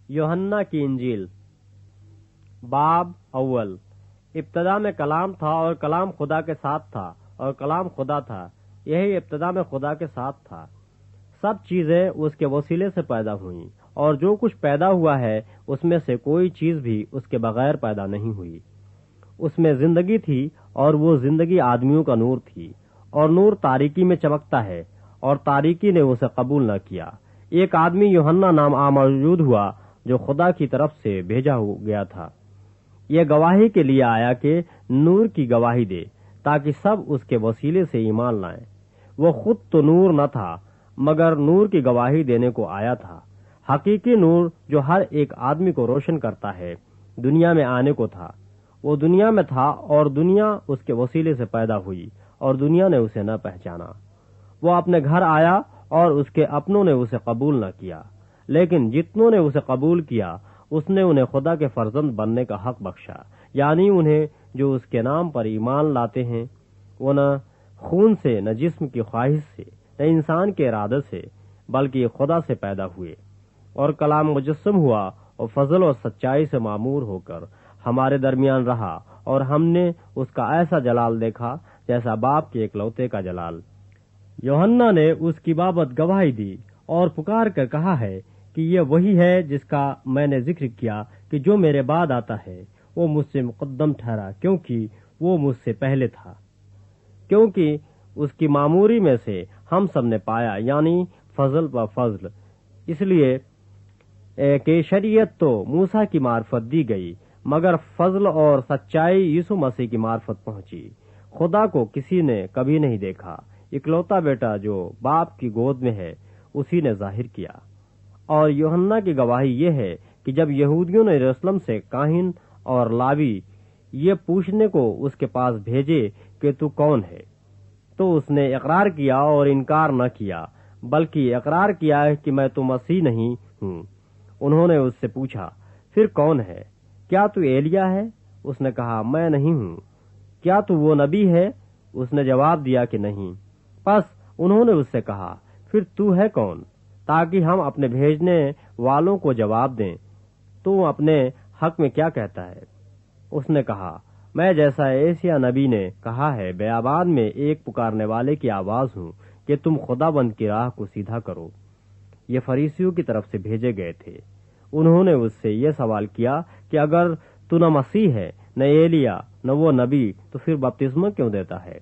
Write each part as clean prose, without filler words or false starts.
यूहन्ना की इंजील बाब अव्वल। इब्तदा में कलाम था और कलाम खुदा के साथ था और कलाम खुदा था। यही इब्तदा में खुदा के साथ था। सब चीजें उसके वसीले से पैदा हुई और जो कुछ पैदा हुआ है उसमें से कोई चीज भी उसके बगैर पैदा नहीं हुई। उसमें जिंदगी थी और वो जिंदगी आदमियों का नूर थी, और नूर तारीकी में चमकता है और तारीकी ने उसे कबूल न किया। एक आदमी यूहन्ना नाम मौजूद हुआ जो खुदा की तरफ से भेजा गया था। ये गवाही के लिए आया कि नूर की गवाही दे, ताकि सब उसके वसीले से ईमान लाएं। वो खुद तो नूर न था, मगर नूर की गवाही देने को आया था। हकीकी नूर जो हर एक आदमी को रोशन करता है दुनिया में आने को था। वो दुनिया में था और दुनिया उसके वसीले से पैदा हुई और दुनिया ने उसे न पहचाना। वो अपने घर आया और उसके अपनों ने उसे कबूल न किया, लेकिन जितनों ने उसे कबूल किया उसने उन्हें खुदा के फर्जंद बनने का हक बख्शा, यानी उन्हें जो उसके नाम पर ईमान लाते हैं। वो न खून से, न जिस्म की ख्वाहिश से, न इंसान के इरादे से, बल्कि खुदा से पैदा हुए। और कलाम मुजस्सम हुआ और फजल और सच्चाई से मामूर होकर हमारे दरमियान रहा, और हमने उसका ऐसा जलाल देखा जैसा बाप के इकलौते का जलाल। यूहन्ना ने उसकी बाबत गवाही दी और पुकार कर कहा है कि ये वही है जिसका मैंने जिक्र किया कि जो मेरे बाद आता है वो मुझसे मुकद्दम ठहरा, क्योंकि वो मुझसे पहले था। क्योंकि उसकी मामूरी में से हम सब ने पाया, यानी फजल व फजल, इसलिए कि शरीयत तो मूसा की मार्फत दी गई, मगर फजल और सच्चाई यीशु मसीह की मार्फत पहुंची। खुदा को किसी ने कभी नहीं देखा, इकलौता बेटा जो बाप की गोद में है उसी ने जाहिर किया। और यूहन्ना की गवाही ये है कि जब यहूदियों ने यरूशलेम से काहिन और लावी ये पूछने को उसके पास भेजे कि तू कौन है, तो उसने इकरार किया और इनकार न किया, बल्कि इकरार किया कि मैं तो मसीह नहीं हूँ। उन्होंने उससे पूछा, फिर कौन है? क्या तू एलिया है? उसने कहा, मैं नहीं हूँ। क्या तू वो नबी है? उसने जवाब दिया कि नहीं। बस उन्होंने उससे कहा, फिर तू है कौन, ताकि हम अपने भेजने वालों को जवाब दें। तू अपने हक में क्या कहता है? उसने कहा, मैं जैसा एशिया नबी ने कहा है, बेयाबान में एक पुकारने वाले की आवाज हूँ कि तुम खुदाबंद की राह को सीधा करो। ये फरीसियों की तरफ से भेजे गए थे। उन्होंने उससे ये सवाल किया कि अगर तू न मसीह है, न एलिया, न वो नबी, तो फिर बपतिस्मा क्यों देता है?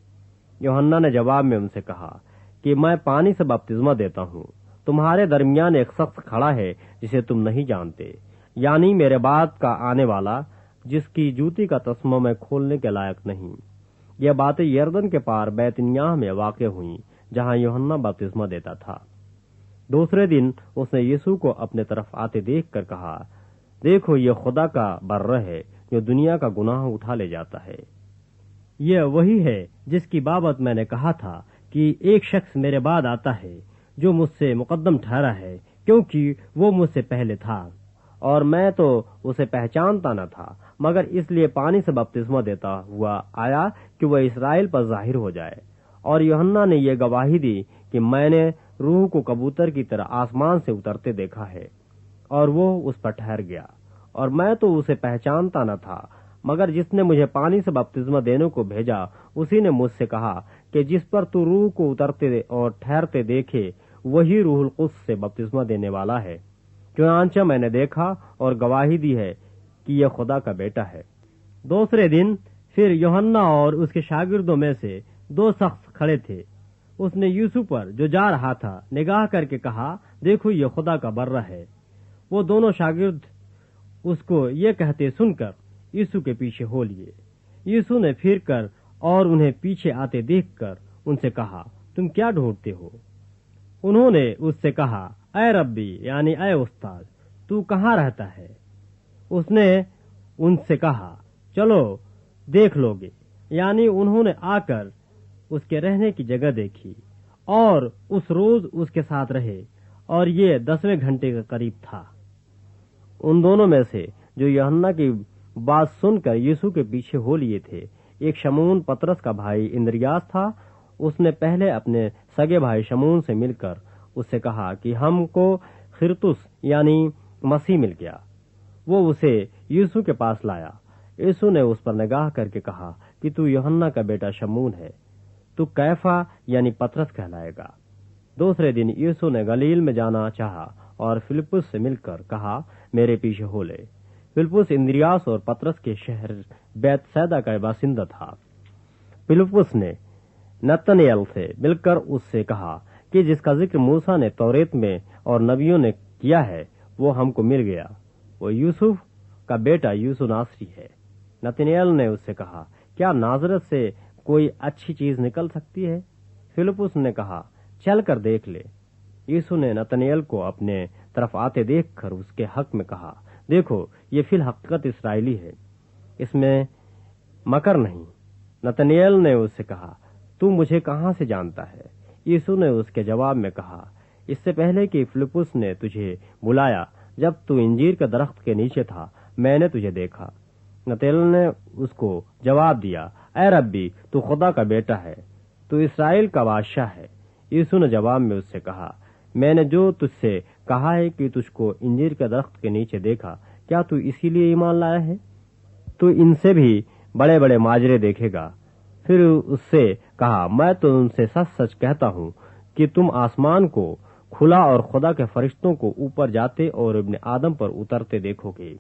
यूहन्ना ने जवाब में उनसे कहा कि मैं पानी से बपतिस्मा देता हूँ। तुम्हारे दरमियान एक शख्स खड़ा है जिसे तुम नहीं जानते, यानी मेरे बाद का आने वाला, जिसकी जूती का तस्मा मैं खोलने के लायक नहीं। यह बातें यरदन के पार बैतनियाह में वाक़ हुई, जहाँ यूहन्ना बपतिस्मा देता था। दूसरे दिन उसने यीशु को अपने तरफ आते देख कर कहा, देखो ये खुदा का बर्र है जो दुनिया का गुनाह उठा ले जाता है। यह वही है जिसकी बाबत मैंने कहा था कि एक शख्स मेरे बाद आता है जो मुझसे मुकद्दम ठहरा है, क्योंकि वो मुझसे पहले था। और मैं तो उसे पहचानता न था, मगर इसलिए पानी से बपतिस्मा देता हुआ आया कि वह इस्राएल पर जाहिर हो जाए। और यूहन्ना ने यह गवाही दी कि मैंने रूह को कबूतर की तरह आसमान से उतरते देखा है, और वो उस पर ठहर गया। और मैं तो उसे पहचानता न था, मगर जिसने मुझे पानी से बपतिस्मा देने को भेजा उसी ने मुझसे कहा कि जिस पर तू रूह को उतरते और ठहरते देखे वही रूहुल कुद्स से बपतिस्मा देने वाला है। चुनांचे मैंने देखा और गवाही दी है कि यह खुदा का बेटा है। दूसरे दिन फिर यूहन्ना और उसके शागिर्दों में से दो शख्स खड़े थे। उसने यीशु पर जो जा रहा था निगाह करके कहा, देखो ये खुदा का बर्रा है। वो दोनों शागिर्द उसको ये कहते सुनकर यीशु के पीछे हो लिए। यीशु ने फिर कर और उन्हें पीछे आते देखकर उनसे कहा, तुम क्या ढूंढते हो? उन्होंने उससे कहा, ऐ रब्बी, यानी ऐ उस्ताद, तू कहाँ रहता है? उसने उनसे कहा, चलो देख लोगे। यानी उन्होंने आकर उसके रहने की जगह देखी और उस रोज उसके साथ रहे, और ये 10वें घंटे के करीब था। उन दोनों में से जो यूहन्ना की बात सुनकर यीशु के पीछे हो लिए थे, एक शमून पतरस का भाई इंद्रियास था। उसने पहले अपने सगे भाई शमून से मिलकर उससे कहा कि हमको खिरतुस यानी مسیح مل گیا۔ وہ اسے یسوع کے پاس لایا۔ یسوع نے اس پر نگاہ کر کے کہا کہ تو یوحنا کا بیٹا شمعون ہے، تو کیفا یعنی پطرس کہلائے گا۔ دوسرے دن یسوع نے گلیل میں جانا چاہا اور فلپس سے مل کر کہا میرے پیچھے ہو لے۔ فلپس اندریاس اور پطرس کے شہر بیت سیدا کا باشندہ تھا۔ فلپس نے نتنیل سے مل کر اس سے کہا کہ جس کا ذکر موسیٰ نے توریت میں اور نبیوں نے کیا ہے وہ ہم کو مل گیا، وہ یوسف کا بیٹا یوسف ناصری ہے۔ نتنیل نے اس سے کہا کیا نازرت سے کوئی اچھی چیز نکل سکتی ہے؟ فلپس نے کہا چل کر دیکھ لے۔ یسوع نے نتنیل کو اپنے طرف آتے دیکھ کر اس کے حق میں کہا دیکھو یہ فی الحقیقت اسرائیلی ہے، اس میں مکر نہیں۔ نتنیل نے اس سے کہا تو مجھے کہاں سے جانتا ہے؟ یسوع نے اس کے جواب میں کہا اس سے پہلے کہ فلپس نے تجھے بلایا جب تو انجیر کے درخت کے نیچے تھا میں نے تجھے دیکھا۔ نتنیل نے اس کو جواب دیا اے ربی تو خدا کا بیٹا ہے، تو اسرائیل کا بادشاہ ہے۔ یسوع نے جواب میں اس سے کہا میں نے جو تجھ سے کہا ہے کہ تجھ کو انجیر کے درخت کے نیچے دیکھا، کیا تو اسی لیے ایمان لایا ہے؟ تو ان سے بھی بڑے بڑے ماجرے دیکھے گا۔ پھر اس سے کہا میں تو ان سے سچ سچ کہتا ہوں کہ تم آسمان کو کھلا اور خدا کے فرشتوں کو اوپر جاتے اور ابن آدم پر اترتے دیکھو گے۔